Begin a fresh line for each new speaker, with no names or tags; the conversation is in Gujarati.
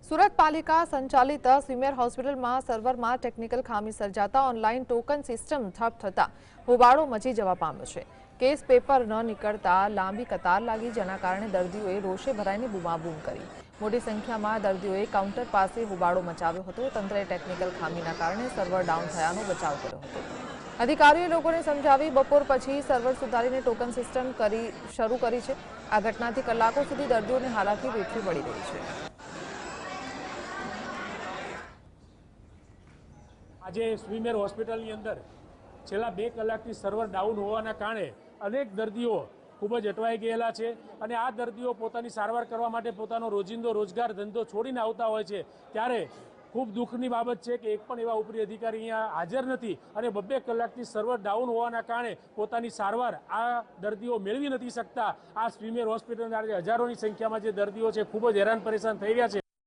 સુરત પાલિકા સંચાલિત સ્વીમેર હોસ્પિટલમાં સર્વરમાં ટેકનિકલ ખામી સર્જાતા ઓનલાઈન ટોકન સિસ્ટમ ઠપ થતા હોબાળો મચી જવા પામ્યો છે। કેસ પેપર ન નીકળતા લાંબી કતાર લાગી, જેના કારણે દર્દીઓએ રોષે ભરાઈને બૂમાબૂમ કરી। મોટી સંખ્યામાં દર્દીઓએ કાઉન્ટર પાસે હોબાળો મચાવ્યો હતો। તંત્રએ ટેકનિકલ ખામીના કારણે સર્વર ડાઉન થયાનો બચાવ કર્યો હતો। અધિકારીઓએ લોકોને સમજાવી બપોર પછી સર્વર સુધારીને ટોકન સિસ્ટમ શરૂ કરી છે। આ ઘટનાથી કલાકો સુધી દર્દીઓને હાલાકી વેઠવી પડી રહી છે।
આજે સ્વીમેર હોસ્પિટલની અંદર છેલ્લા 2 કલાકથી સર્વર ડાઉન હોવાના કારણે અનેક દર્દીઓ ખૂબ જ અટવાઈ ગયેલા છે અને આ દર્દીઓ પોતાની સારવાર કરવા માટે પોતાનો રોજિંદો રોજગાર ધંધો છોડીને આવતા હોય છે। ત્યારે ખૂબ દુઃખની બાબત છે કે એક પણ એવા ઉપરી અધિકારી અહીંયા હાજર નથી અને 2 કલાકથી સર્વર ડાઉન હોવાના કારણે પોતાની સારવાર આ દર્દીઓ મેળવી નથી શકતા। આ સ્વીમેર હોસ્પિટલના હજારોની સંખ્યામાં જે દર્દીઓ છે ખૂબ જ હેરાન પરેશાન થઈ રહ્યા છે।